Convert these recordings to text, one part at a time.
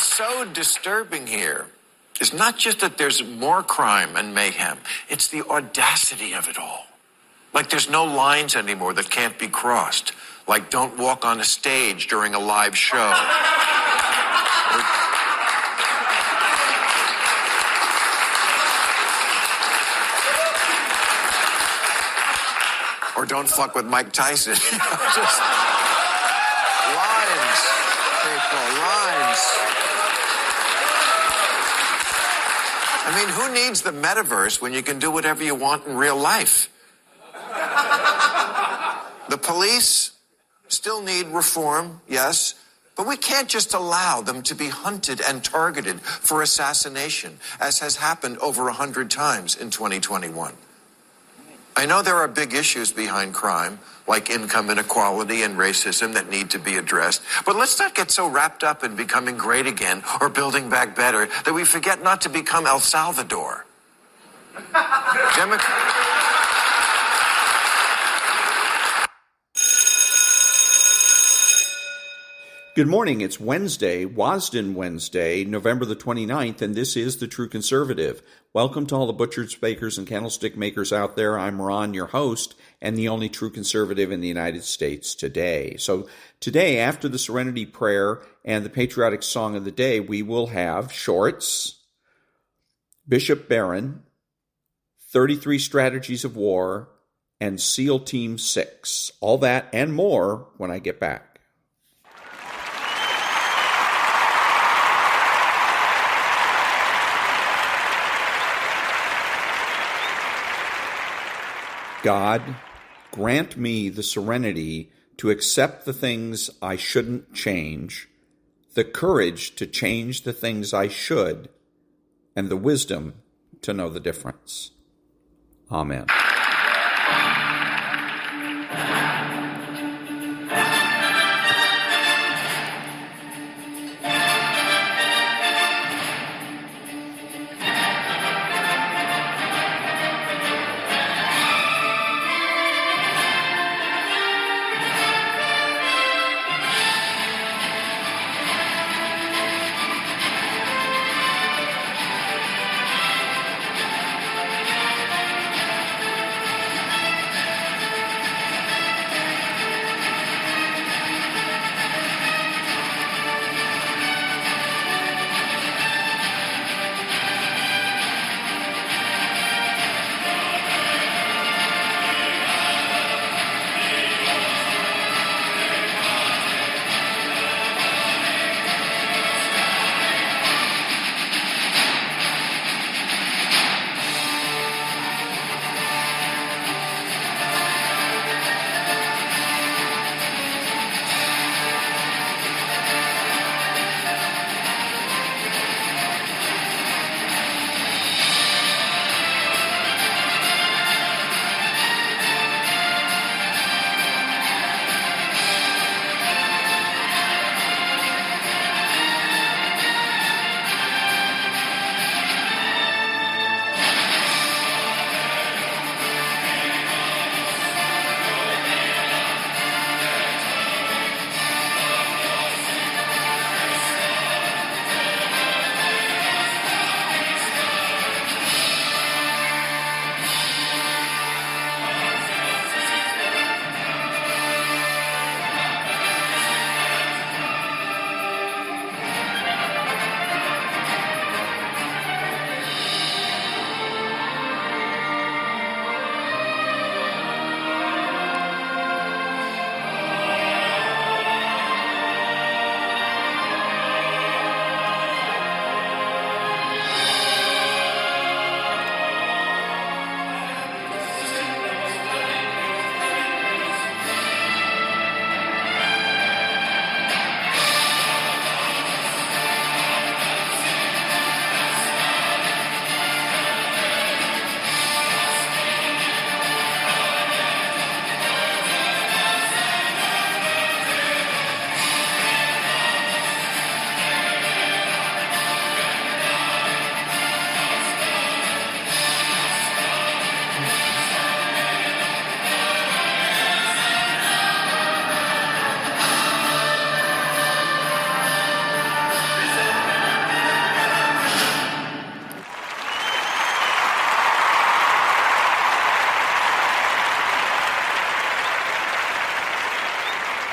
is so disturbing here is not just that there's more crime and mayhem, it's the audacity of it all. Like there's no lines anymore that can't be crossed. Like don't walk on a stage during a live show. Or don't fuck with Mike Tyson. Just lines, people, lines. I mean, who needs the metaverse when you can do whatever you want in real life? The police still need reform, yes, but we can't just allow them to be hunted and targeted for assassination, as has happened over 100 times in 2021. I know there are big issues behind crime, like income inequality and racism that need to be addressed. But let's not get so wrapped up in becoming great again or building back better that we forget not to become El Salvador. Good morning. It's Wednesday, Wasden Wednesday, November the 29th, and this is The True Conservative. Welcome to all the butchers, bakers, and candlestick makers out there. I'm Ron, your host, and the only true conservative in the United States today. So today, after the Serenity Prayer and the patriotic song of the day, we will have shorts, Bishop Barron, 33 Strategies of War, and SEAL Team 6. All that and more when I get back. God, grant me the serenity to accept the things I shouldn't change, the courage to change the things I should, and the wisdom to know the difference. Amen.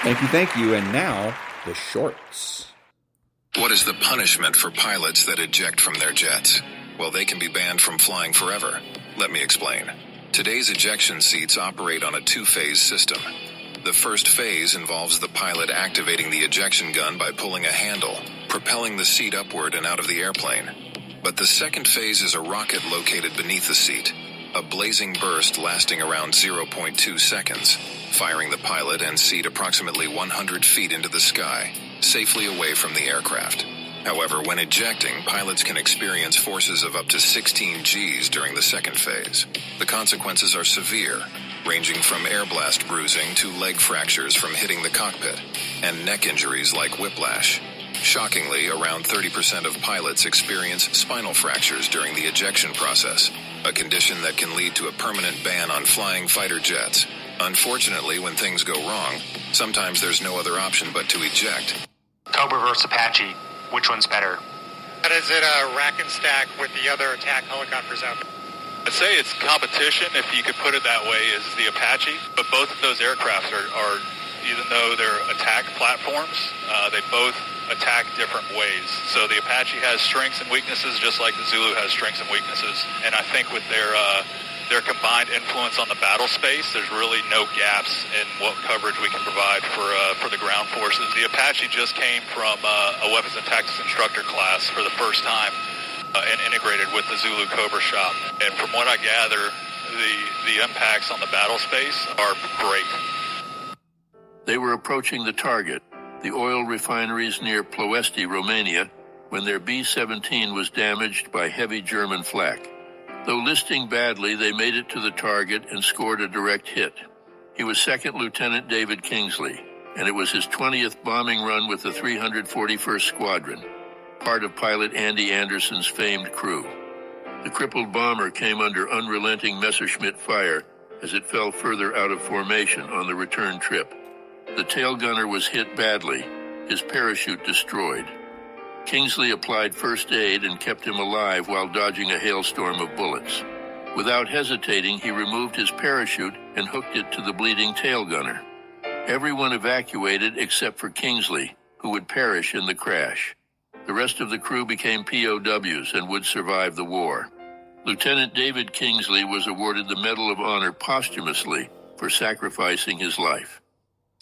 Thank you. And now, the shorts. What is the punishment for pilots that eject from their jets? Well, they can be banned from flying forever. Let me explain. Today's ejection seats operate on a two-phase system. The first phase involves the pilot activating the ejection gun by pulling a handle, propelling the seat upward and out of the airplane. But the second phase is a rocket located beneath the seat, a blazing burst lasting around 0.2 seconds, firing the pilot and seat approximately 100 feet into the sky, safely away from the aircraft. However, when ejecting, pilots can experience forces of up to 16 Gs during the second phase. The consequences are severe, ranging from air blast bruising to leg fractures from hitting the cockpit, and neck injuries like whiplash. Shockingly, around 30% of pilots experience spinal fractures during the ejection process, a condition that can lead to a permanent ban on flying fighter jets. Unfortunately, when things go wrong, sometimes there's no other option but to eject. Cobra versus Apache. Which one's better? How does it rack and stack with the other attack helicopters out there? I'd say it's competition, if you could put it that way, is the Apache. But both of those aircraft are even though they're attack platforms, they both attack different ways. So the Apache has strengths and weaknesses, just like the Zulu has strengths and weaknesses. And I think with their combined influence on the battle space, there's really no gaps in what coverage we can provide for the ground forces. The Apache just came from a weapons and tactics instructor class for the first time and integrated with the Zulu Cobra shop. And from what I gather, the impacts on the battle space are great. They were approaching the target, the oil refineries near Ploiești, Romania, when their B-17 was damaged by heavy German flak. Though listing badly, they made it to the target and scored a direct hit. He was Second Lieutenant David Kingsley, and it was his 20th bombing run with the 341st Squadron, part of pilot Andy Anderson's famed crew. The crippled bomber came under unrelenting Messerschmitt fire as it fell further out of formation on the return trip. The tail gunner was hit badly, his parachute destroyed. Kingsley applied first aid and kept him alive while dodging a hailstorm of bullets. Without hesitating, he removed his parachute and hooked it to the bleeding tail gunner. Everyone evacuated except for Kingsley, who would perish in the crash. The rest of the crew became POWs and would survive the war. Lieutenant David Kingsley was awarded the Medal of Honor posthumously for sacrificing his life.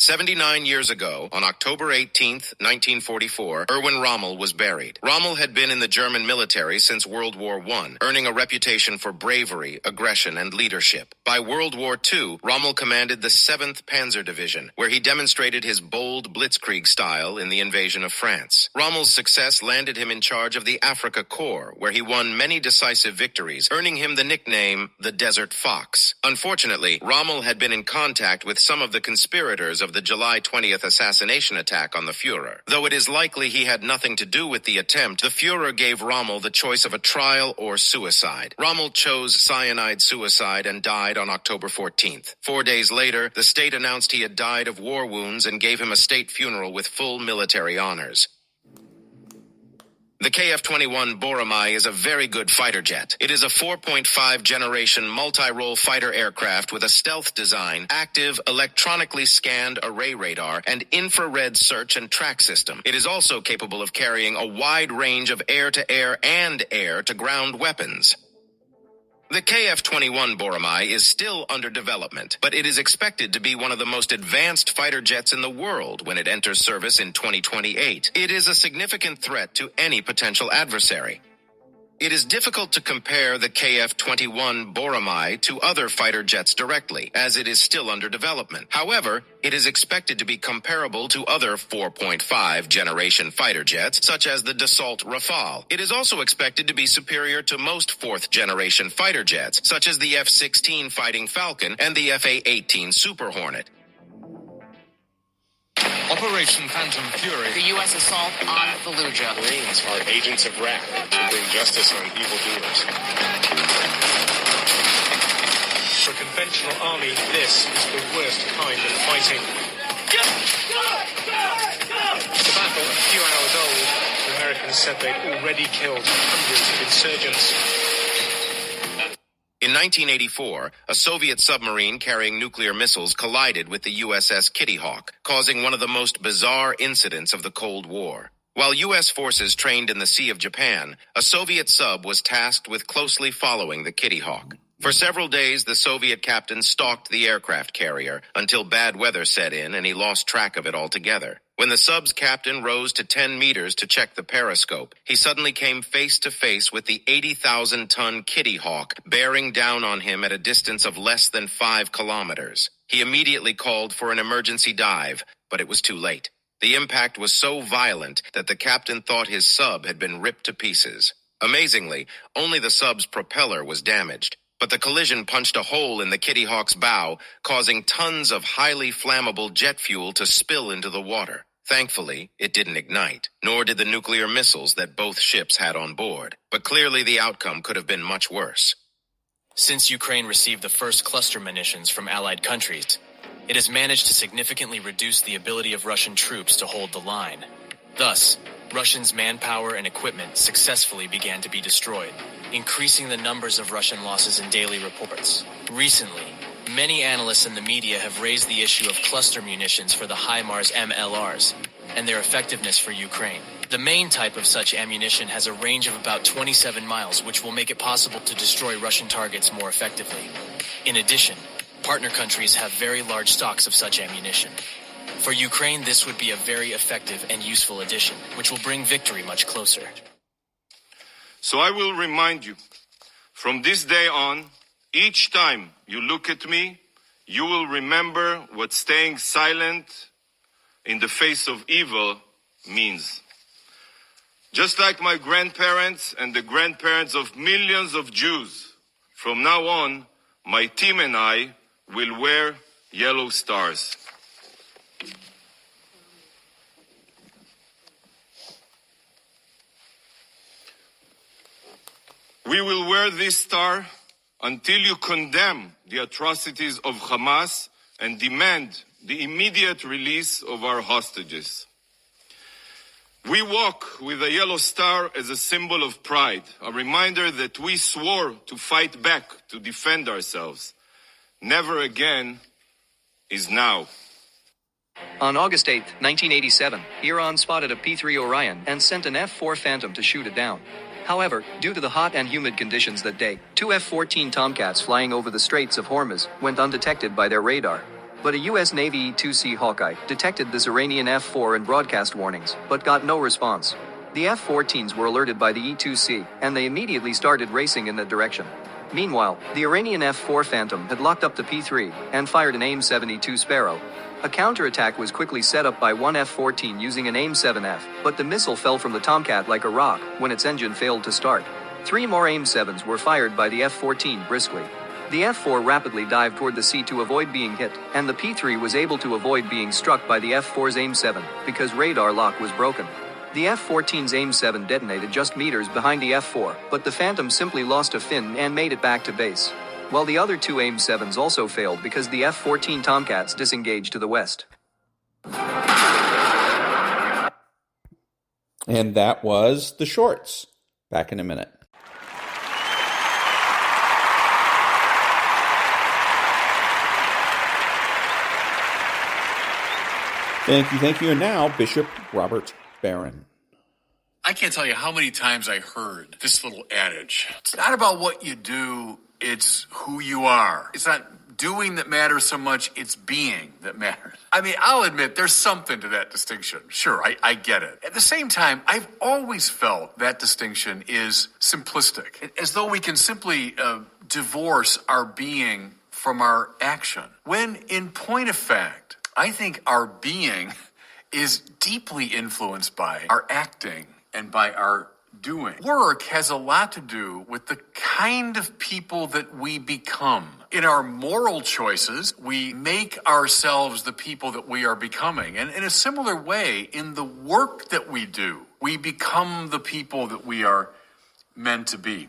79 years ago, on October 18, 1944, Erwin Rommel was buried. Rommel had been in the German military since World War I, earning a reputation for bravery, aggression, and leadership. By World War II, Rommel commanded the 7th Panzer Division, where he demonstrated his bold blitzkrieg style in the invasion of France. Rommel's success landed him in charge of the Africa Corps, where he won many decisive victories, earning him the nickname the Desert Fox. Unfortunately, Rommel had been in contact with some of the conspirators of the July 20th assassination attack on the Führer. Though it is likely he had nothing to do with the attempt, the Führer gave Rommel the choice of a trial or suicide. Rommel chose cyanide suicide and died on October 14th. 4 days later, the state announced he had died of war wounds and gave him a state funeral with full military honors. The KF-21 Boromai is a very good fighter jet. It is a 4.5 generation multi-role fighter aircraft with a stealth design, active electronically scanned array radar, and infrared search and track system. It is also capable of carrying a wide range of air-to-air and air-to-ground weapons. The KF-21 Boromai is still under development, but it is expected to be one of the most advanced fighter jets in the world when it enters service in 2028. It is a significant threat to any potential adversary. It is difficult to compare the KF-21 Boromai to other fighter jets directly, as it is still under development. However, it is expected to be comparable to other 4.5 generation fighter jets, such as the Dassault Rafale. It is also expected to be superior to most 4th generation fighter jets, such as the F-16 Fighting Falcon and the FA-18 Super Hornet. Operation Phantom Fury. The U.S. assault on Fallujah. Marines are agents of wrath to bring justice on evildoers. For a conventional army, this is the worst kind of fighting. The battle, a few hours old, the Americans said they'd already killed hundreds of insurgents. In 1984, a Soviet submarine carrying nuclear missiles collided with the USS Kitty Hawk, causing one of the most bizarre incidents of the Cold War. While U.S. forces trained in the Sea of Japan, a Soviet sub was tasked with closely following the Kitty Hawk. For several days, the Soviet captain stalked the aircraft carrier until bad weather set in and he lost track of it altogether. When the sub's captain rose to 10 meters to check the periscope, he suddenly came face to face with the 80,000-ton Kitty Hawk bearing down on him at a distance of less than 5 kilometers. He immediately called for an emergency dive, but it was too late. The impact was so violent that the captain thought his sub had been ripped to pieces. Amazingly, only the sub's propeller was damaged. But the collision punched a hole in the Kitty Hawk's bow, causing tons of highly flammable jet fuel to spill into the water. Thankfully, it didn't ignite, nor did the nuclear missiles that both ships had on board. But clearly the outcome could have been much worse. Since Ukraine received the first cluster munitions from allied countries, it has managed to significantly reduce the ability of Russian troops to hold the line. Thus, Russians' manpower and equipment successfully began to be destroyed, increasing the numbers of Russian losses in daily reports. Recently, many analysts in the media have raised the issue of cluster munitions for the HIMARS MLRs and their effectiveness for Ukraine. The main type of such ammunition has a range of about 27 miles, which will make it possible to destroy Russian targets more effectively. In addition, partner countries have very large stocks of such ammunition. For Ukraine, this would be a very effective and useful addition, which will bring victory much closer. So I will remind you, from this day on, each time you look at me, you will remember what staying silent in the face of evil means. Just like my grandparents and the grandparents of millions of Jews, from now on, my team and I will wear yellow stars. We will wear this star until you condemn the atrocities of Hamas and demand the immediate release of our hostages. We walk with a yellow star as a symbol of pride, a reminder that we swore to fight back, to defend ourselves. Never again is now. On August 8, 1987, Iran spotted a P-3 Orion and sent an F-4 Phantom to shoot it down. However, due to the hot and humid conditions that day, 2 F-14 Tomcats flying over the Straits of Hormuz went undetected by their radar. But a U.S. Navy E-2C Hawkeye detected this Iranian F-4 and broadcast warnings, but got no response. The F-14s were alerted by the E-2C, and they immediately started racing in that direction. Meanwhile, the Iranian F-4 Phantom had locked up the P-3 and fired an AIM-72 Sparrow. A counterattack was quickly set up by one F-14 using an AIM-7F, but the missile fell from the Tomcat like a rock when its engine failed to start. 3 more AIM-7s were fired by the F-14 briskly. The F-4 rapidly dived toward the sea to avoid being hit, and the P-3 was able to avoid being struck by the F-4's AIM-7 because radar lock was broken. The F-14's AIM-7 detonated just meters behind the F-4, but the Phantom simply lost a fin and made it back to base. While the other 2 AIM-7s also failed because the F-14 Tomcats disengaged to the west. And that was the shorts. Back in a minute. Thank you. And now, Bishop Robert Barron. I can't tell you how many times I heard this little adage. It's not about what you do, it's who you are. It's not doing that matters so much, it's being that matters. I mean, I'll admit there's something to that distinction. Sure, I get it. At the same time, I've always felt that distinction is simplistic, as though we can simply divorce our being from our action. When, in point of fact, I think our being is deeply influenced by our acting and by our doing. Work has a lot to do with the kind of people that we become. In our moral choices, we make ourselves the people that we are becoming. And in a similar way, in the work that we do, we become the people that we are meant to be.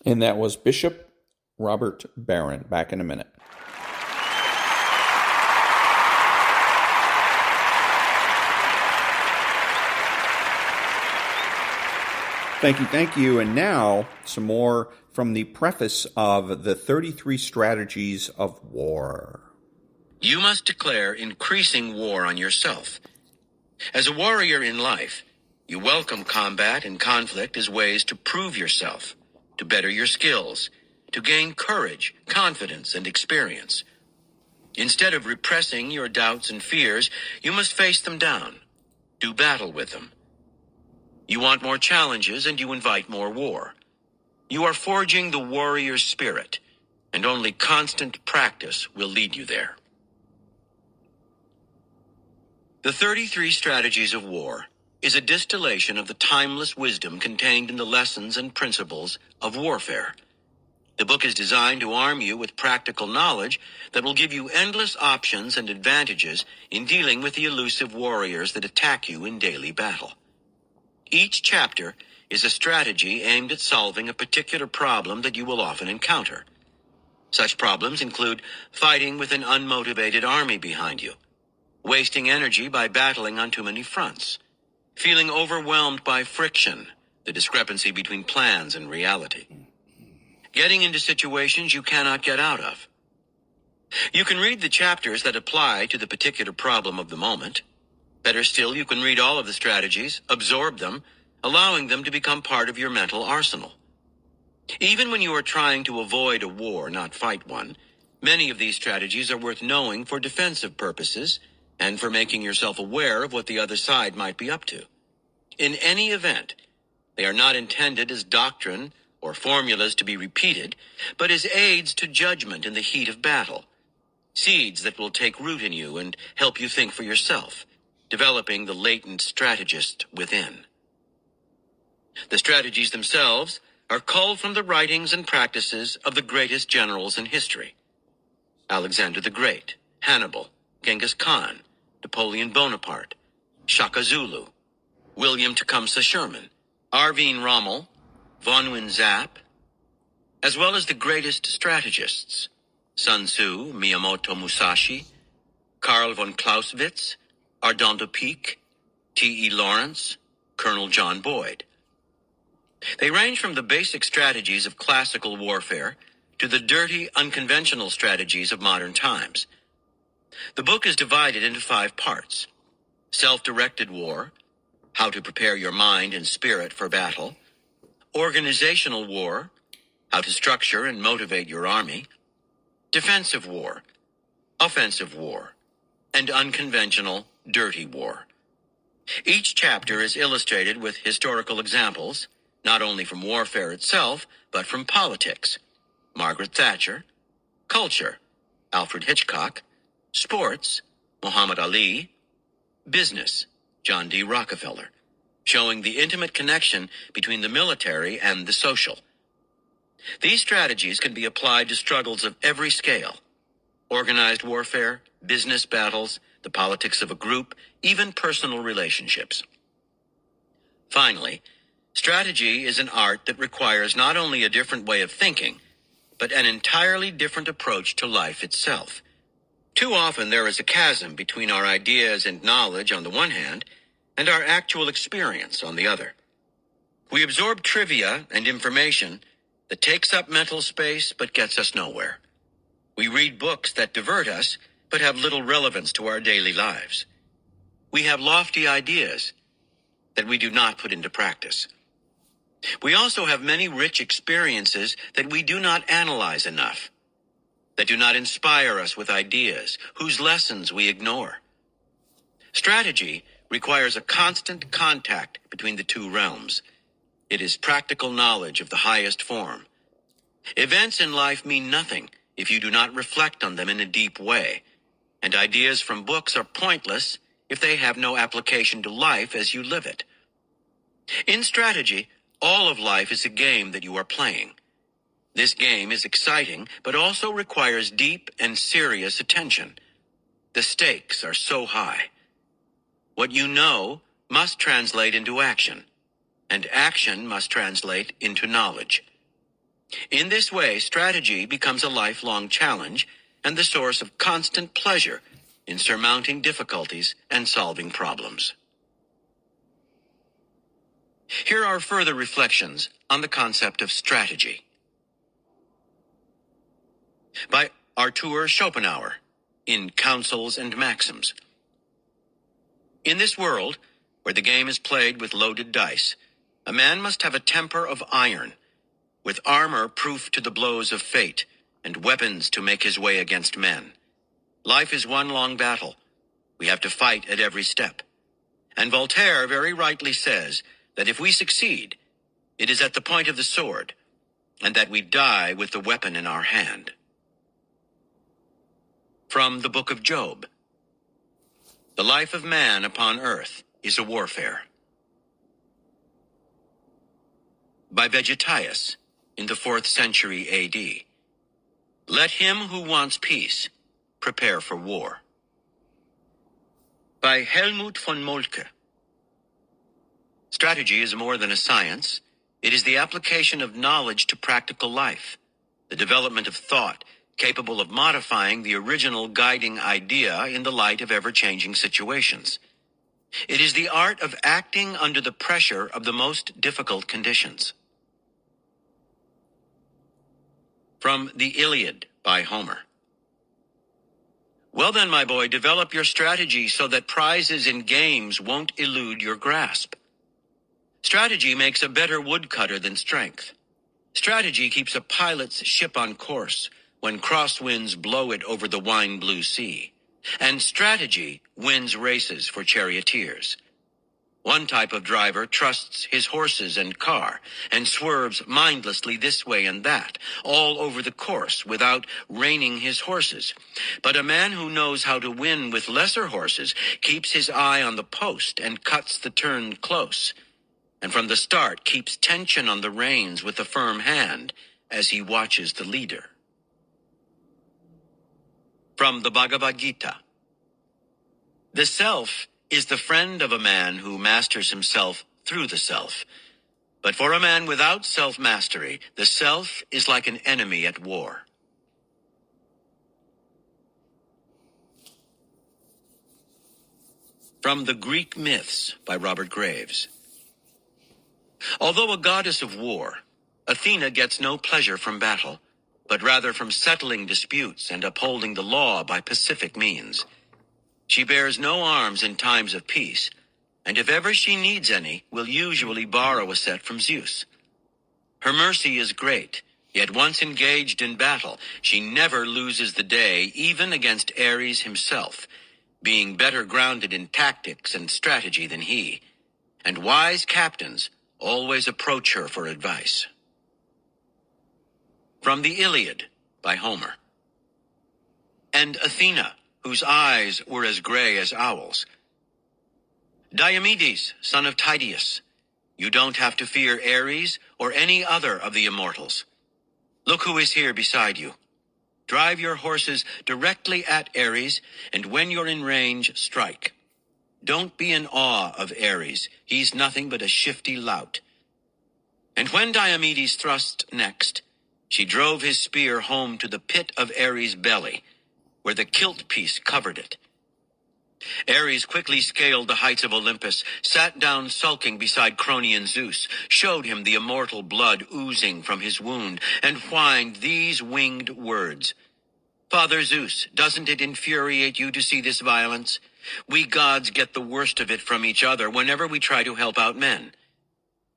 And that was Bishop Robert Barron. Back in a minute. Thank you. And now, some more from the preface of the 33 Strategies of War. You must declare increasing war on yourself. As a warrior in life, you welcome combat and conflict as ways to prove yourself, to better your skills, to gain courage, confidence, and experience. Instead of repressing your doubts and fears, you must face them down, do battle with them. You want more challenges and you invite more war. You are forging the warrior spirit, and only constant practice will lead you there. The 33 Strategies of War is a distillation of the timeless wisdom contained in the lessons and principles of warfare. The book is designed to arm you with practical knowledge that will give you endless options and advantages in dealing with the elusive warriors that attack you in daily battle. Each chapter is a strategy aimed at solving a particular problem that you will often encounter. Such problems include fighting with an unmotivated army behind you, wasting energy by battling on too many fronts, feeling overwhelmed by friction, the discrepancy between plans and reality, getting into situations you cannot get out of. You can read the chapters that apply to the particular problem of the moment. Better still, you can read all of the strategies, absorb them, allowing them to become part of your mental arsenal. Even when you are trying to avoid a war, not fight one, many of these strategies are worth knowing for defensive purposes and for making yourself aware of what the other side might be up to. In any event, they are not intended as doctrine or formulas to be repeated, but as aids to judgment in the heat of battle, seeds that will take root in you and help you think for yourself, developing the latent strategist within. The strategies themselves are culled from the writings and practices of the greatest generals in history: Alexander the Great, Hannibal, Genghis Khan, Napoleon Bonaparte, Shaka Zulu, William Tecumseh Sherman, Arvin Rommel, von Zapp, as well as the greatest strategists: Sun Tzu, Miyamoto Musashi, Karl von Clausewitz, Ardent de Picque, T.E. Lawrence, Colonel John Boyd. They range from the basic strategies of classical warfare to the dirty, unconventional strategies of modern times. The book is divided into 5 parts: self-directed war, how to prepare your mind and spirit for battle; organizational war, how to structure and motivate your army; defensive war, offensive war, and unconventional, dirty war. Each chapter is illustrated with historical examples, not only from warfare itself, but from politics: Margaret Thatcher; culture, Alfred Hitchcock; sports, Muhammad Ali; business, John D. Rockefeller, showing the intimate connection between the military and the social. These strategies can be applied to struggles of every scale: organized warfare, business battles, the politics of a group, even personal relationships. Finally, strategy is an art that requires not only a different way of thinking, but an entirely different approach to life itself. Too often there is a chasm between our ideas and knowledge on the one hand, and our actual experience on the other. We absorb trivia and information that takes up mental space but gets us nowhere. We read books that divert us but have little relevance to our daily lives. We have lofty ideas that we do not put into practice. We also have many rich experiences that we do not analyze enough, that do not inspire us with ideas, whose lessons we ignore. Strategy requires a constant contact between the two realms. It is practical knowledge of the highest form. Events in life mean nothing if you do not reflect on them in a deep way, and ideas from books are pointless if they have no application to life as you live it. In strategy, all of life is a game that you are playing. This game is exciting, but also requires deep and serious attention. The stakes are so high. What you know must translate into action, and action must translate into knowledge. In this way, strategy becomes a lifelong challenge and the source of constant pleasure in surmounting difficulties and solving problems. Here are further reflections on the concept of strategy. By Arthur Schopenhauer, in Counsels and Maxims. In this world, where the game is played with loaded dice, a man must have a temper of iron, with armor proof to the blows of fate, and weapons to make his way against men. Life is one long battle. We have to fight at every step. And Voltaire very rightly says that if we succeed, it is at the point of the sword, and that we die with the weapon in our hand. From the Book of Job. The life of man upon earth is a warfare. By Vegetius, in the 4th century A.D. Let him who wants peace prepare for war. By Helmut von Moltke. Strategy is more than a science. It is the application of knowledge to practical life, the development of thought capable of modifying the original guiding idea in the light of ever-changing situations. It is the art of acting under the pressure of the most difficult conditions. From the Iliad by Homer. Well then, my boy, develop your strategy so that prizes in games won't elude your grasp. Strategy makes a better woodcutter than strength. Strategy keeps a pilot's ship on course when crosswinds blow it over the wine-blue sea. And strategy wins races for charioteers. One type of driver trusts his horses and car and swerves mindlessly this way and that, all over the course without reining his horses. But a man who knows how to win with lesser horses keeps his eye on the post and cuts the turn close, and from the start keeps tension on the reins with a firm hand as he watches the leader. From the Bhagavad Gita. The self is the friend of a man who masters himself through the self. But for a man without self-mastery, the self is like an enemy at war. From the Greek Myths by Robert Graves. Although a goddess of war, Athena gets no pleasure from battle, but rather from settling disputes and upholding the law by pacific means. She bears no arms in times of peace, and if ever she needs any, will usually borrow a set from Zeus. Her mercy is great, yet once engaged in battle, she never loses the day, even against Ares himself, being better grounded in tactics and strategy than he, and wise captains always approach her for advice. From the Iliad by Homer. And Athena, whose eyes were as gray as owls. Diomedes, son of Tydeus, you don't have to fear Ares or any other of the immortals. Look who is here beside you. Drive your horses directly at Ares, and when you're in range, strike. Don't be in awe of Ares. He's nothing but a shifty lout. And when Diomedes thrust next, she drove his spear home to the pit of Ares' belly, where the kilt piece covered it. Ares quickly scaled the heights of Olympus, sat down sulking beside Cronian Zeus, showed him the immortal blood oozing from his wound, and whined these winged words. Father Zeus, doesn't it infuriate you to see this violence? We gods get the worst of it from each other whenever we try to help out men.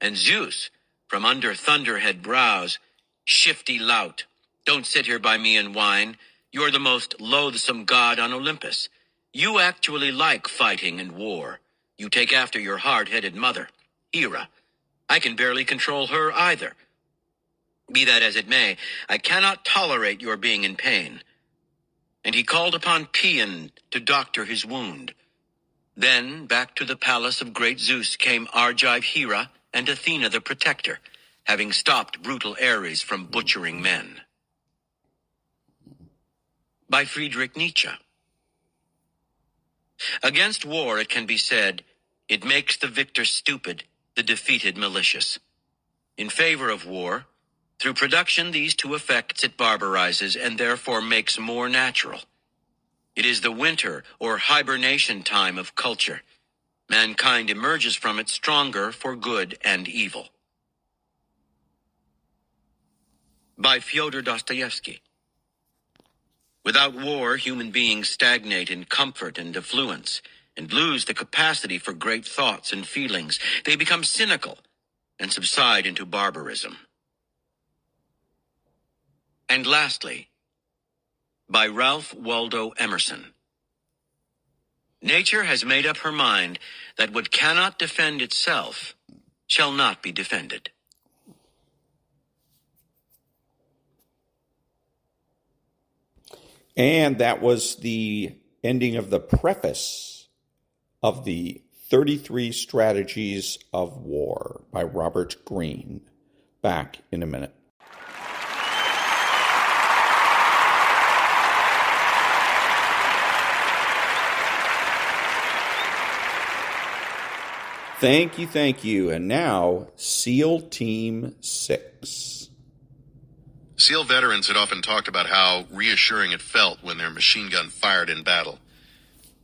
And Zeus, from under thunderhead brows, shifty lout, don't sit here by me and whine. You're the most loathsome god on Olympus. You actually like fighting and war. You take after your hard-headed mother, Hera. I can barely control her either. Be that as it may, I cannot tolerate your being in pain. And he called upon Paean to doctor his wound. Then, back to the palace of great Zeus came Argive Hera and Athena the protector, having stopped brutal Ares from butchering men. By Friedrich Nietzsche. Against war, it can be said, it makes the victor stupid, the defeated malicious. In favor of war, through production, these two effects it barbarizes and therefore makes more natural. It is the winter or hibernation time of culture. Mankind emerges from it stronger for good and evil. By Fyodor Dostoevsky. Without war, human beings stagnate in comfort and affluence and lose the capacity for great thoughts and feelings. They become cynical and subside into barbarism. And lastly, by Ralph Waldo Emerson. Nature has made up her mind that what cannot defend itself shall not be defended. And that was the ending of the preface of the 33 Strategies of War by Robert Greene. Back in a minute. Thank you. And now, SEAL Team 6. SEAL veterans had often talked about how reassuring it felt when their machine gun fired in battle.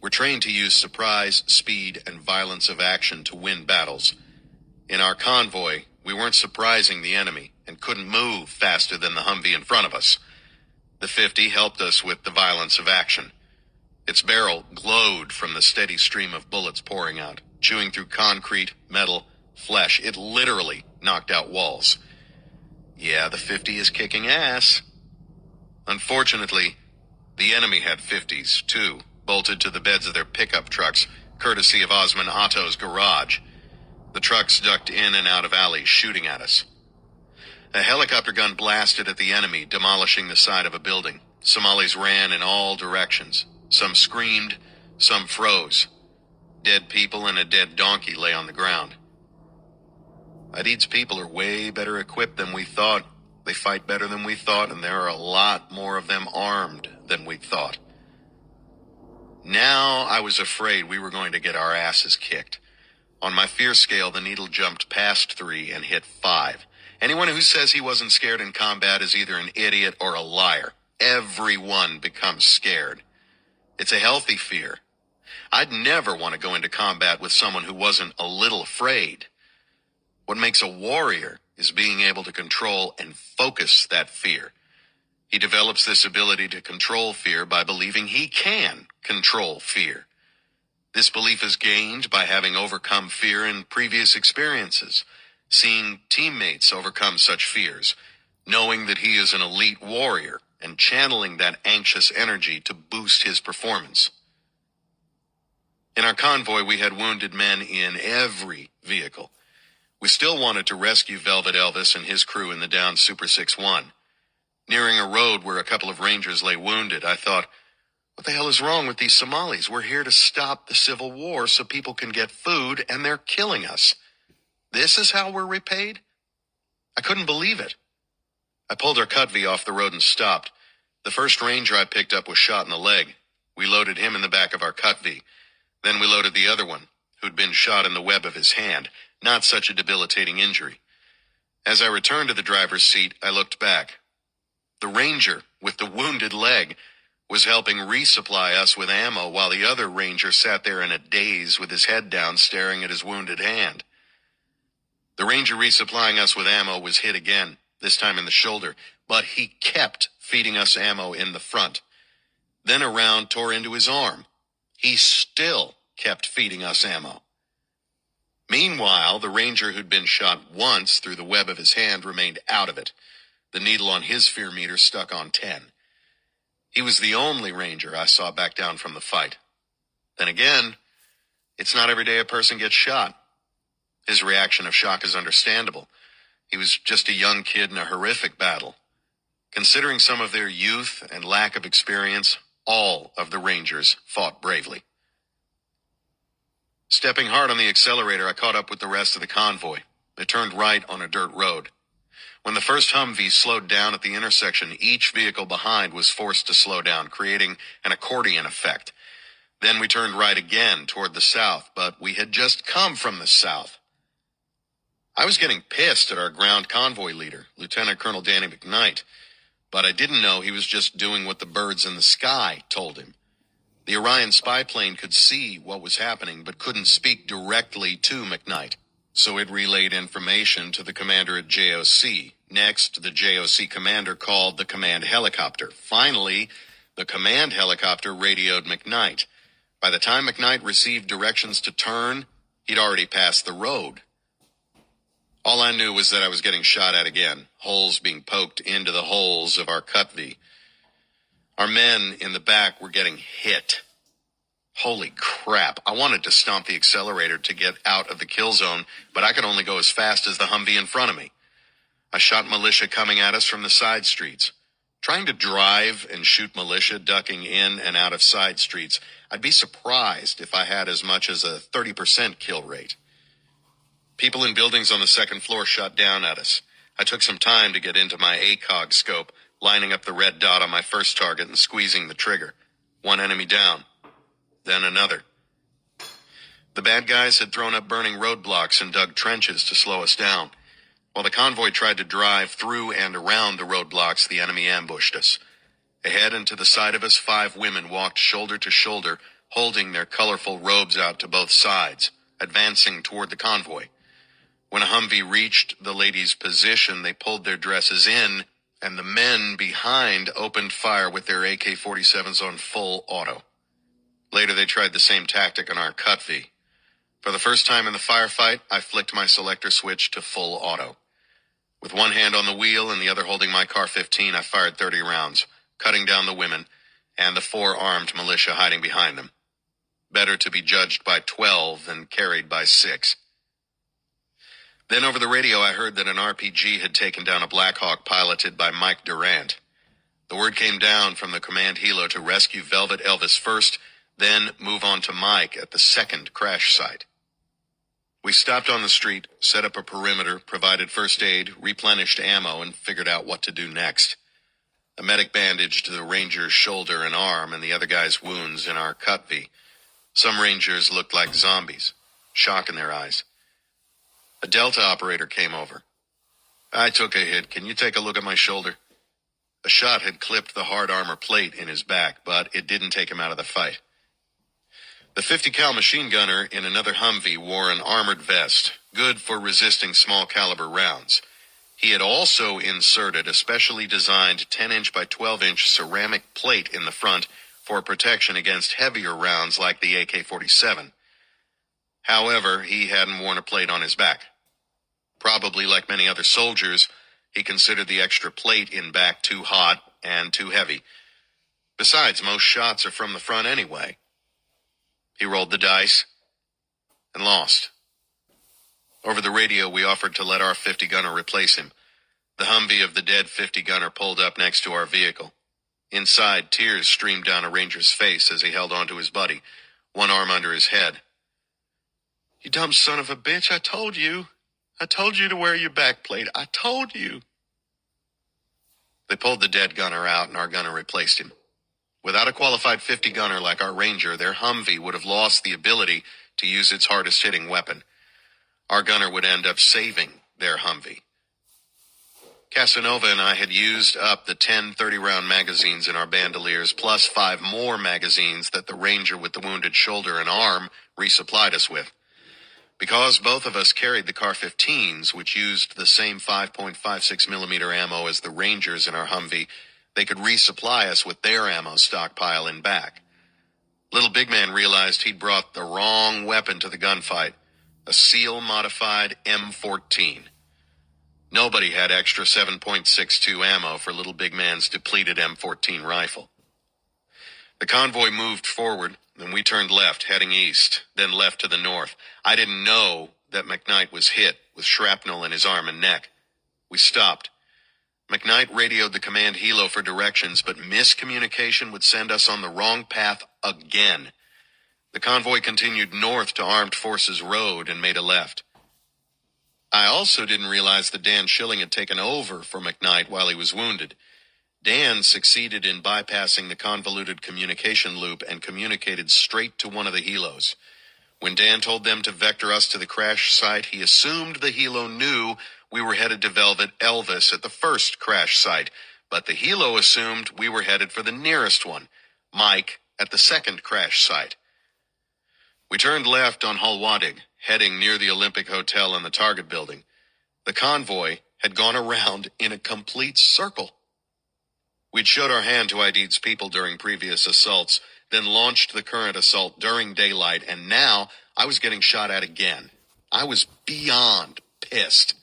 We're trained to use surprise, speed, and violence of action to win battles. In our convoy, we weren't surprising the enemy and couldn't move faster than the Humvee in front of us. The 50 helped us with the violence of action. Its barrel glowed from the steady stream of bullets pouring out, chewing through concrete, metal, flesh. It literally knocked out walls. Yeah, the 50 is kicking ass. Unfortunately, the enemy had 50s, too, bolted to the beds of their pickup trucks, courtesy of Osman Otto's garage. The trucks ducked in and out of alleys, shooting at us. A helicopter gun blasted at the enemy, demolishing the side of a building. Somalis ran in all directions. Some screamed, some froze. Dead people and a dead donkey lay on the ground. Aidid's people are way better equipped than we thought. They fight better than we thought, and there are a lot more of them armed than we thought. Now I was afraid we were going to get our asses kicked. On my fear scale, the needle jumped past 3 and hit 5. Anyone who says he wasn't scared in combat is either an idiot or a liar. Everyone becomes scared. It's a healthy fear. I'd never want to go into combat with someone who wasn't a little afraid. What makes a warrior is being able to control and focus that fear. He develops this ability to control fear by believing he can control fear. This belief is gained by having overcome fear in previous experiences, seeing teammates overcome such fears, knowing that he is an elite warrior, and channeling that anxious energy to boost his performance. In our convoy, we had wounded men in every vehicle. We still wanted to rescue Velvet Elvis and his crew in the downed Super 6-1. Nearing a road where a couple of Rangers lay wounded, I thought, what the hell is wrong with these Somalis? We're here to stop the civil war so people can get food, and they're killing us. This is how we're repaid? I couldn't believe it. I pulled our Cutvee off the road and stopped. The first Ranger I picked up was shot in the leg. We loaded him in the back of our Cutvee. Then we loaded the other one, who'd been shot in the web of his hand. Not such a debilitating injury. As I returned to the driver's seat, I looked back. The Ranger, with the wounded leg, was helping resupply us with ammo while the other Ranger sat there in a daze with his head down staring at his wounded hand. The Ranger resupplying us with ammo was hit again, this time in the shoulder, but he kept feeding us ammo in the front. Then a round tore into his arm. He still kept feeding us ammo. Meanwhile, the Ranger who'd been shot once through the web of his hand remained out of it. The needle on his fear meter stuck on 10. He was the only Ranger I saw back down from the fight. Then again, it's not every day a person gets shot. His reaction of shock is understandable. He was just a young kid in a horrific battle. Considering some of their youth and lack of experience, all of the Rangers fought bravely. Stepping hard on the accelerator, I caught up with the rest of the convoy. It turned right on a dirt road. When the first Humvee slowed down at the intersection, each vehicle behind was forced to slow down, creating an accordion effect. Then we turned right again toward the south, but we had just come from the south. I was getting pissed at our ground convoy leader, Lieutenant Colonel Danny McKnight, but I didn't know he was just doing what the birds in the sky told him. The Orion spy plane could see what was happening, but couldn't speak directly to McKnight, so it relayed information to the commander at JOC. Next, the JOC commander called the command helicopter. Finally, the command helicopter radioed McKnight. By the time McKnight received directions to turn, he'd already passed the road. All I knew was that I was getting shot at again, holes being poked into the holes of our Cut-V. Our men in the back were getting hit. Holy crap, I wanted to stomp the accelerator to get out of the kill zone, but I could only go as fast as the Humvee in front of me. I shot militia coming at us from the side streets. Trying to drive and shoot militia ducking in and out of side streets, I'd be surprised if I had as much as a 30% kill rate. People in buildings on the second floor shot down at us. I took some time to get into my ACOG scope, lining up the red dot on my first target and squeezing the trigger. One enemy down, then another. The bad guys had thrown up burning roadblocks and dug trenches to slow us down. While the convoy tried to drive through and around the roadblocks, the enemy ambushed us. Ahead and to the side of us, 5 women walked shoulder to shoulder, holding their colorful robes out to both sides, advancing toward the convoy. When a Humvee reached the ladies' position, they pulled their dresses in, and the men behind opened fire with their AK-47s on full auto. Later, they tried the same tactic on our Cut-V. For the first time in the firefight, I flicked my selector switch to full auto. With one hand on the wheel and the other holding my Car-15, I fired 30 rounds, cutting down the women and the 4 armed militia hiding behind them. Better to be judged by 12 than carried by 6. Then over the radio, I heard that an RPG had taken down a Black Hawk piloted by Mike Durant. The word came down from the command helo to rescue Velvet Elvis first, then move on to Mike at the second crash site. We stopped on the street, set up a perimeter, provided first aid, replenished ammo, and figured out what to do next. A medic bandaged the ranger's shoulder and arm and the other guy's wounds in our Cut-V. Some rangers looked like zombies, shock in their eyes. A Delta operator came over. I took a hit. Can you take a look at my shoulder? A shot had clipped the hard armor plate in his back, but it didn't take him out of the fight. The 50 cal machine gunner in another Humvee wore an armored vest, good for resisting small caliber rounds. He had also inserted a specially designed 10-inch by 12-inch ceramic plate in the front for protection against heavier rounds like the AK-47. However, he hadn't worn a plate on his back. Probably like many other soldiers, he considered the extra plate in back too hot and too heavy. Besides, most shots are from the front anyway. He rolled the dice and lost. Over the radio, we offered to let our 50 gunner replace him. The Humvee of the dead 50 gunner pulled up next to our vehicle. Inside, tears streamed down a ranger's face as he held onto his buddy, one arm under his head. "You dumb son of a bitch, I told you. I told you to wear your backplate. I told you." They pulled the dead gunner out and our gunner replaced him. Without a qualified 50 gunner like our Ranger, their Humvee would have lost the ability to use its hardest hitting weapon. Our gunner would end up saving their Humvee. Casanova and I had used up the 10 30-round magazines in our bandoliers, plus 5 more magazines that the Ranger with the wounded shoulder and arm resupplied us with. Because both of us carried the Car-15s, which used the same 5.56 millimeter ammo as the Rangers in our Humvee, they could resupply us with their ammo stockpile in back. Little Big Man realized he'd brought the wrong weapon to the gunfight, a SEAL-modified M14. Nobody had extra 7.62 ammo for Little Big Man's depleted M14 rifle. The convoy moved forward, and we turned left, heading east, then left to the north. I didn't know that McKnight was hit with shrapnel in his arm and neck. We stopped. McKnight radioed the command helo for directions, but miscommunication would send us on the wrong path again. The convoy continued north to Armed Forces Road and made a left. I also didn't realize that Dan Schilling had taken over for McKnight while he was wounded. Dan succeeded in bypassing the convoluted communication loop and communicated straight to one of the helos. When Dan told them to vector us to the crash site, he assumed the helo knew we were headed to Velvet Elvis at the first crash site, but the helo assumed we were headed for the nearest one, Mike at the second crash site. We turned left on Hulwadig, heading near the Olympic Hotel and the Target building. The convoy had gone around in a complete circle. We'd showed our hand to Aidid's people during previous assaults, then launched the current assault during daylight, and now I was getting shot at again. I was beyond pissed.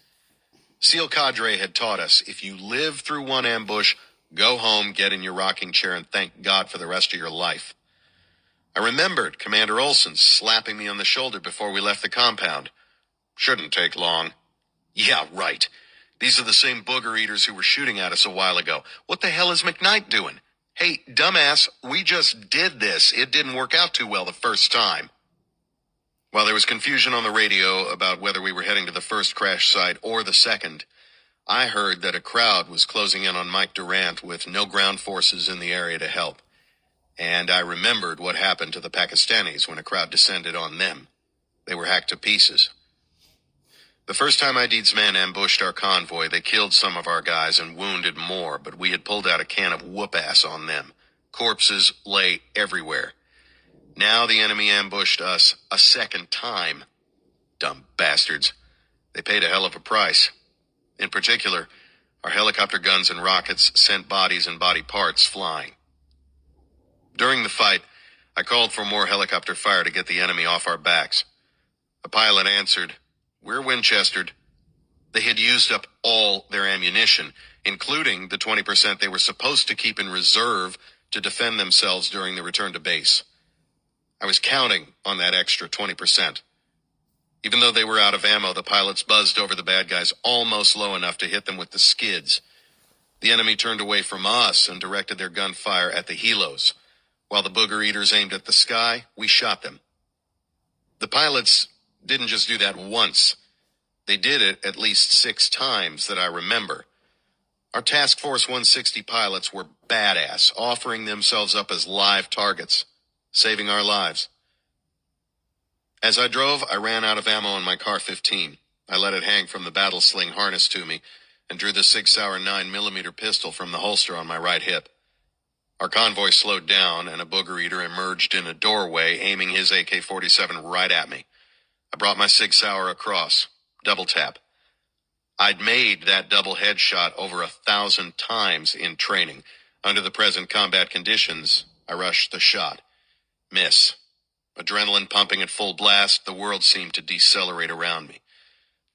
SEAL Cadre had taught us, if you live through one ambush, go home, get in your rocking chair, and thank God for the rest of your life. I remembered Commander Olson slapping me on the shoulder before we left the compound. Shouldn't take long. Yeah, right. These are the same booger eaters who were shooting at us a while ago. What the hell is McKnight doing? Hey, dumbass, we just did this. It didn't work out too well the first time. While there was confusion on the radio about whether we were heading to the first crash site or the second, I heard that a crowd was closing in on Mike Durant with no ground forces in the area to help. And I remembered what happened to the Pakistanis when a crowd descended on them. They were hacked to pieces. The first time Aidid's men ambushed our convoy, they killed some of our guys and wounded more, but we had pulled out a can of whoop-ass on them. Corpses lay everywhere. Now the enemy ambushed us a second time. Dumb bastards. They paid a hell of a price. In particular, our helicopter guns and rockets sent bodies and body parts flying. During the fight, I called for more helicopter fire to get the enemy off our backs. A pilot answered, "We're Winchestered." They had used up all their ammunition, including the 20% they were supposed to keep in reserve to defend themselves during the return to base. I was counting on that extra 20%. Even though they were out of ammo, the pilots buzzed over the bad guys almost low enough to hit them with the skids. The enemy turned away from us and directed their gunfire at the helos. While the booger eaters aimed at the sky, we shot them. The pilots didn't just do that once. They did it at least 6 times that I remember. Our Task Force 160 pilots were badass, offering themselves up as live targets, saving our lives. As I drove, I ran out of ammo in my car 15. I let it hang from the battle sling harness to me and drew the 6-hour 9mm pistol from the holster on my right hip. Our convoy slowed down, and a booger eater emerged in a doorway, aiming his AK-47 right at me. I brought my 6-hour across, double tap. I'd made that double headshot over 1,000 times in training. Under the present combat conditions, I rushed the shot. Miss. Adrenaline pumping at full blast, the world seemed to decelerate around me.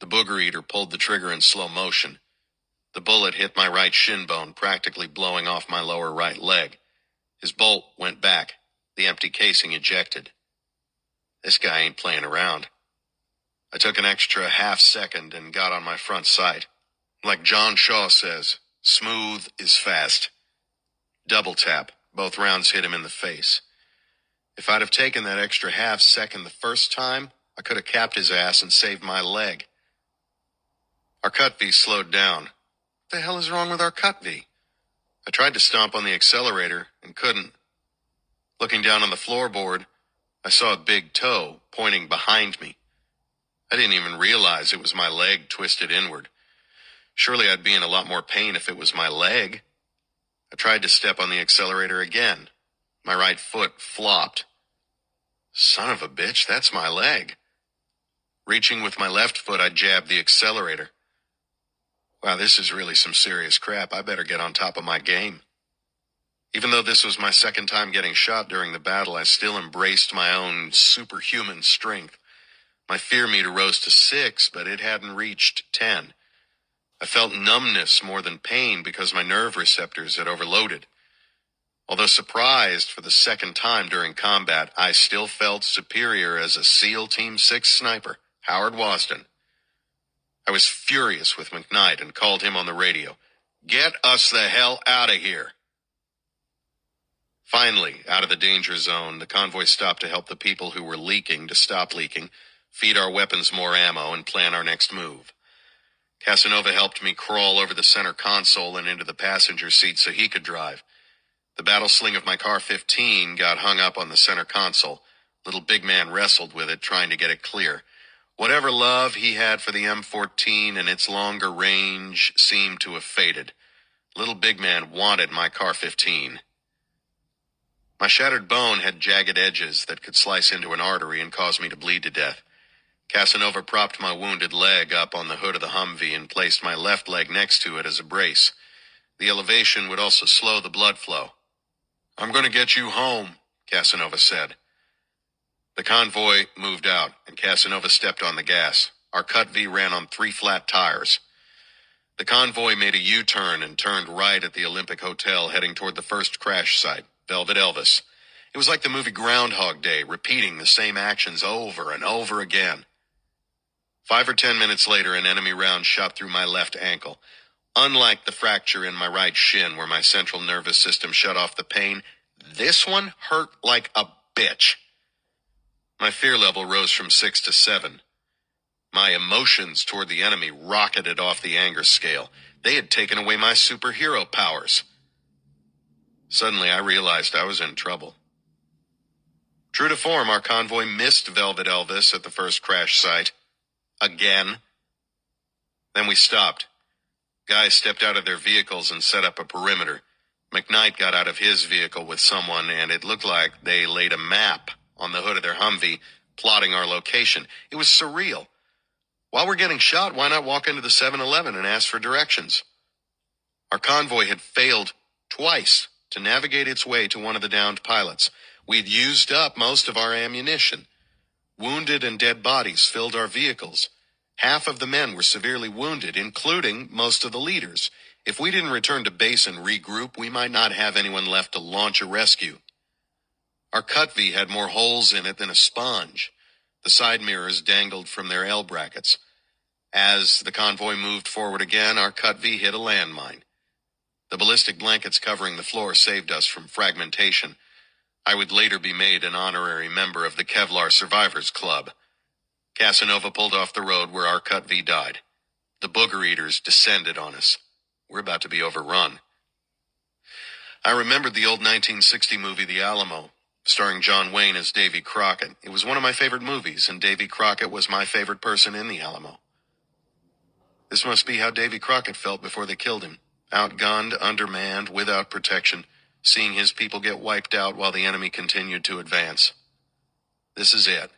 The booger eater pulled the trigger in slow motion. The bullet hit my right shin bone, practically blowing off my lower right leg. His bolt went back, the empty casing ejected. This guy ain't playing around. I took an extra half second and got on my front sight. Like John Shaw says, smooth is fast. Double tap, both rounds hit him in the face. If I'd have taken that extra half second the first time, I could have capped his ass and saved my leg. Our cut V slowed down. What the hell is wrong with our cut V? I tried to stomp on the accelerator and couldn't. Looking down on the floorboard, I saw a big toe pointing behind me. I didn't even realize it was my leg twisted inward. Surely I'd be in a lot more pain if it was my leg. I tried to step on the accelerator again. My right foot flopped. Son of a bitch, that's my leg. Reaching with my left foot, I jabbed the accelerator. Wow, this is really some serious crap. I better get on top of my game. Even though this was my second time getting shot during the battle, I still embraced my own superhuman strength. My fear meter rose to 6, but it hadn't reached 10. I felt numbness more than pain because my nerve receptors had overloaded. Although surprised for the second time during combat, I still felt superior as a SEAL Team 6 sniper, Howard Wasden. I was furious with McKnight and called him on the radio. Get us the hell out of here. Finally, out of the danger zone, the convoy stopped to help the people who were leaking to stop leaking, feed our weapons more ammo, and plan our next move. Casanova helped me crawl over the center console and into the passenger seat so he could drive. The battle sling of my car 15 got hung up on the center console. Little big man wrestled with it, trying to get it clear. Whatever love he had for the M14 and its longer range seemed to have faded. Little big man wanted my car 15. My shattered bone had jagged edges that could slice into an artery and cause me to bleed to death. Casanova propped my wounded leg up on the hood of the Humvee and placed my left leg next to it as a brace. The elevation would also slow the blood flow. "I'm going to get you home," Casanova said. The convoy moved out, and Casanova stepped on the gas. Our Cut V ran on 3 flat tires. The convoy made a U-turn and turned right at the Olympic Hotel, heading toward the first crash site, Velvet Elvis. It was like the movie Groundhog Day, repeating the same actions over and over again. 5 or 10 minutes later, an enemy round shot through my left ankle. Unlike the fracture in my right shin where my central nervous system shut off the pain, this one hurt like a bitch. My fear level rose from 6 to 7. My emotions toward the enemy rocketed off the anger scale. They had taken away my superhero powers. Suddenly, I realized I was in trouble. True to form, our convoy missed Velvet Elvis at the first crash site. Again. Then we stopped. Guys stepped out of their vehicles and set up a perimeter. McKnight got out of his vehicle with someone, and it looked like they laid a map on the hood of their Humvee, plotting our location. It was surreal. While we're getting shot, why not walk into the 7-Eleven and ask for directions? Our convoy had failed twice to navigate its way to one of the downed pilots. We'd used up most of our ammunition. Wounded and dead bodies filled our vehicles. Half of the men were severely wounded, including most of the leaders. If we didn't return to base and regroup, we might not have anyone left to launch a rescue. Our Cut V had more holes in it than a sponge. The side mirrors dangled from their L brackets. As the convoy moved forward again, our Cut V hit a landmine. The ballistic blankets covering the floor saved us from fragmentation. I would later be made an honorary member of the Kevlar Survivors Club. Casanova pulled off the road where our Cut V died. The booger eaters descended on us. We're about to be overrun. I remembered the old 1960 movie The Alamo, starring John Wayne as Davy Crockett. It was one of my favorite movies, and Davy Crockett was my favorite person in the Alamo. This must be how Davy Crockett felt before they killed him. Outgunned, undermanned, without protection, seeing his people get wiped out while the enemy continued to advance. This is it.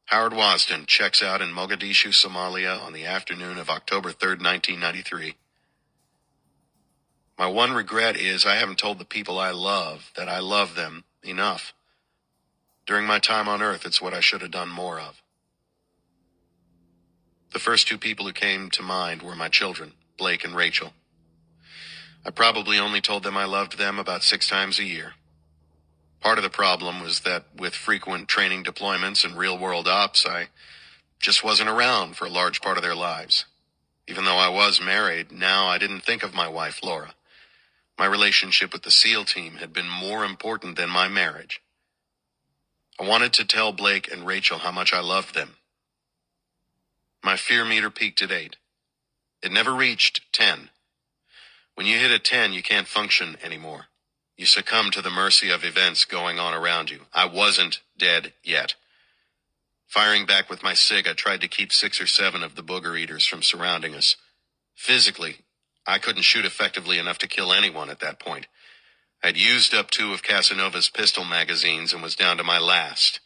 Howard Wasden checks out in Mogadishu, Somalia on the afternoon of October 3rd, 1993. My one regret is I haven't told the people I love that I love them enough. During my time on Earth, it's what I should have done more of. The first 2 people who came to mind were my children, Blake and Rachel. I probably only told them I loved them about 6 times a year. Part of the problem was that with frequent training deployments and real-world ops, I just wasn't around for a large part of their lives. Even though I was married, now I didn't think of my wife, Laura. My relationship with the SEAL team had been more important than my marriage. I wanted to tell Blake and Rachel how much I loved them. My fear meter peaked at 8. It never reached 10. When you hit a 10, you can't function anymore. You succumb to the mercy of events going on around you. I wasn't dead yet. Firing back with my SIG, I tried to keep 6 or 7 of the booger eaters from surrounding us. Physically, I couldn't shoot effectively enough to kill anyone at that point. I'd used up 2 of Casanova's pistol magazines and was down to my last.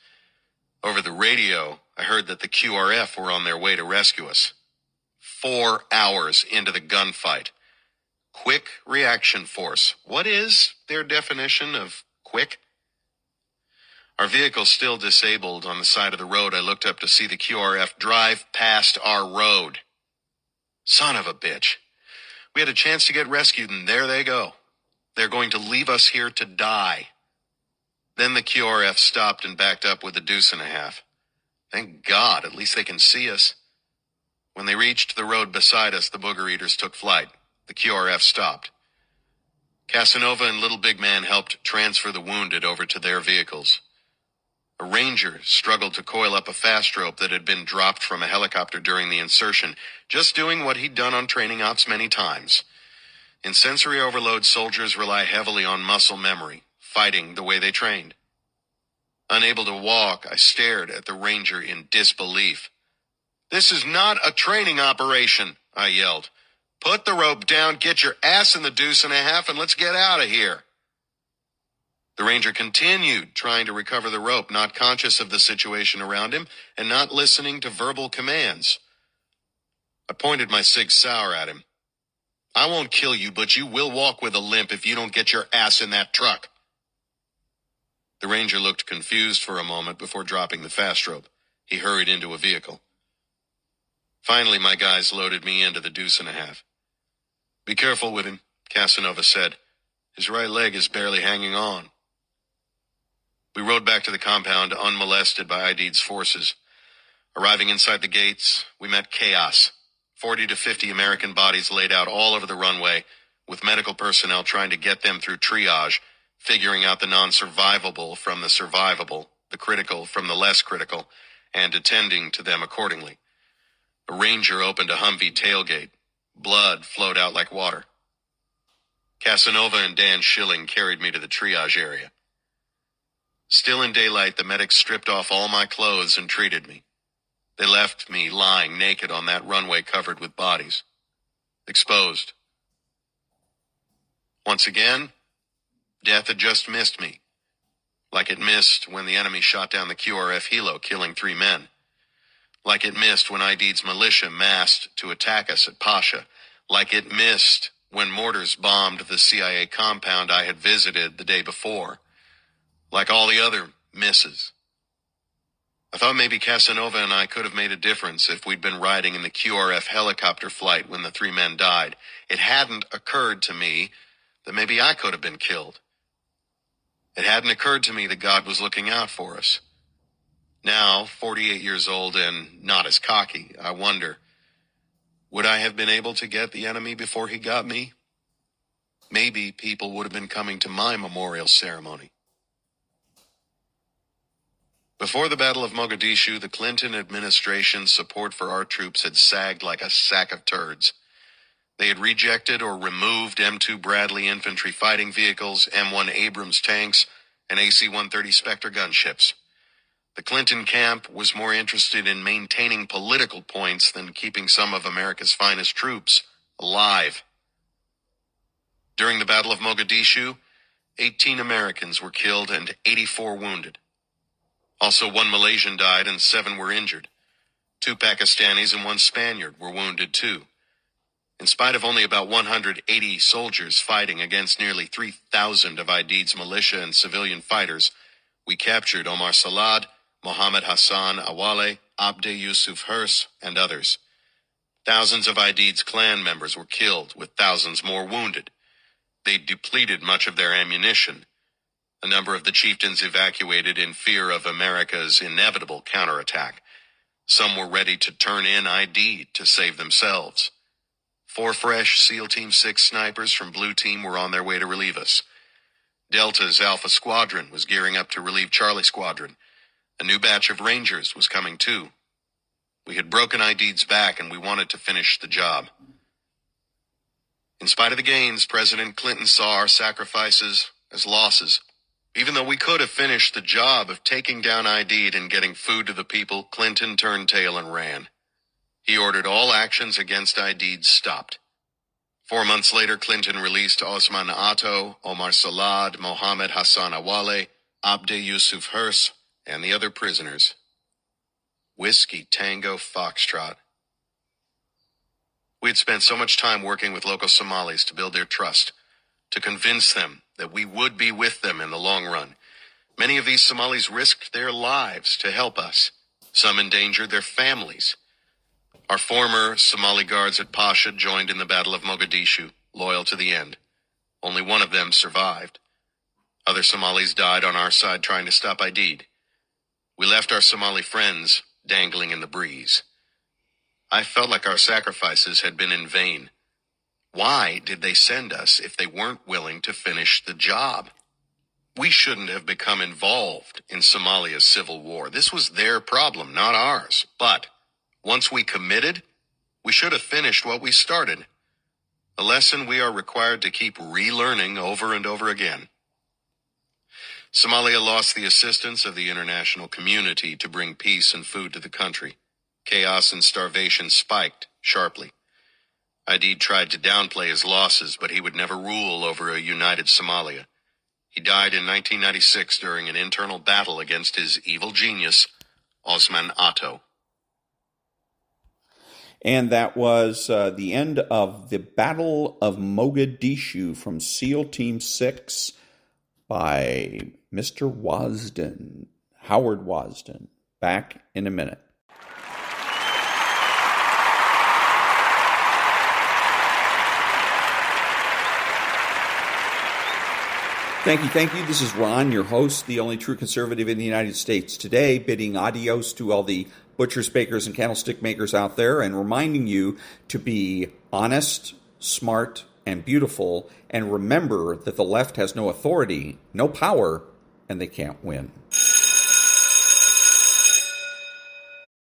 Over the radio, I heard that the QRF were on their way to rescue us. 4 hours into the gunfight. Quick reaction force. What is their definition of quick? Our vehicle still disabled on the side of the road. I looked up to see the QRF drive past our road. Son of a bitch. We had a chance to get rescued, and there they go. They're going to leave us here to die. Then the QRF stopped and backed up with a deuce and a half. Thank God, at least they can see us. When they reached the road beside us, the booger eaters took flight. The QRF stopped. Casanova and Little Big Man helped transfer the wounded over to their vehicles. A ranger struggled to coil up a fast rope that had been dropped from a helicopter during the insertion, just doing what he'd done on training ops many times. In sensory overload, soldiers rely heavily on muscle memory, fighting the way they trained. Unable to walk, I stared at the ranger in disbelief. "This is not a training operation," I yelled. "Put the rope down, get your ass in the deuce and a half, and let's get out of here." The ranger continued trying to recover the rope, not conscious of the situation around him and not listening to verbal commands. I pointed my Sig Sauer at him. I won't kill you, but you will walk with a limp if you don't get your ass in that truck. The ranger looked confused for a moment before dropping the fast rope. He hurried into a vehicle. Finally, my guys loaded me into the 2.5. Be careful with him, Casanova said. His right leg is barely hanging on. We rode back to the compound unmolested by Aidid's forces. Arriving inside the gates, we met chaos. 40 to 50 American bodies laid out all over the runway, with medical personnel trying to get them through triage, figuring out the non-survivable from the survivable, the critical from the less critical, and attending to them accordingly. A ranger opened a Humvee tailgate. Blood flowed out like water. Casanova and Dan Schilling carried me to the triage area. Still in daylight, the medics stripped off all my clothes and treated me. They left me lying naked on that runway covered with bodies. Exposed. Once again, death had just missed me. Like it missed when the enemy shot down the QRF helo, killing 3 men. Like it missed when Aidid's militia massed to attack us at Pasha. Like it missed when mortars bombed the CIA compound I had visited the day before. Like all the other misses. I thought maybe Casanova and I could have made a difference if we'd been riding in the QRF helicopter flight when the 3 men died. It hadn't occurred to me that maybe I could have been killed. It hadn't occurred to me that God was looking out for us. Now, 48 years old and not as cocky, I wonder, would I have been able to get the enemy before he got me? Maybe people would have been coming to my memorial ceremony. Before the Battle of Mogadishu, the Clinton administration's support for our troops had sagged like a sack of turds. They had rejected or removed M2 Bradley infantry fighting vehicles, M1 Abrams tanks, and AC-130 Spectre gunships. The Clinton camp was more interested in maintaining political points than keeping some of America's finest troops alive. During the Battle of Mogadishu, 18 Americans were killed and 84 wounded. Also, 1 Malaysian died and 7 were injured. 2 Pakistanis and 1 Spaniard were wounded too. In spite of only about 180 soldiers fighting against nearly 3,000 of Aidid's militia and civilian fighters, we captured Omar Salad, Mohammed Hassan Awale, Abde Yusuf Hurs, and others. Thousands of Aidid's clan members were killed, with thousands more wounded. They depleted much of their ammunition. A number of the chieftains evacuated in fear of America's inevitable counterattack. Some were ready to turn in Aidid to save themselves. 4 fresh SEAL Team 6 snipers from Blue Team were on their way to relieve us. Delta's Alpha Squadron was gearing up to relieve Charlie Squadron. A new batch of Rangers was coming too. We had broken Aidid's back and we wanted to finish the job. In spite of the gains, President Clinton saw our sacrifices as losses. Even though we could have finished the job of taking down Aidid and getting food to the people, Clinton turned tail and ran. He ordered all actions against Aidid stopped. 4 months later, Clinton released Osman Atto, Omar Salad, Mohammed Hassan Awale, Abde Yusuf Hurs, and the other prisoners. Whiskey Tango Foxtrot. We had spent so much time working with local Somalis to build their trust, to convince them that we would be with them in the long run. Many of these Somalis risked their lives to help us. Some endangered their families. Our former Somali guards at Pasha joined in the Battle of Mogadishu, loyal to the end. Only one of them survived. Other Somalis died on our side trying to stop Aidid. We left our Somali friends dangling in the breeze. I felt like our sacrifices had been in vain. Why did they send us if they weren't willing to finish the job? We shouldn't have become involved in Somalia's civil war. This was their problem, not ours. But once we committed, we should have finished what we started. A lesson we are required to keep relearning over and over again. Somalia lost the assistance of the international community to bring peace and food to the country. Chaos and starvation spiked sharply. Aidid tried to downplay his losses, but he would never rule over a united Somalia. He died in 1996 during an internal battle against his evil genius, Osman Otto. And that was the end of the Battle of Mogadishu from SEAL Team 6 by Mr. Wasden, Howard Wasden. Back in a minute. Thank you. This is Ron, your host, the only true conservative in the United States. Today, bidding adios to all the butchers, bakers, and candlestick makers out there, and reminding you to be honest, smart, and beautiful, and remember that the left has no authority, no power, and they can't win.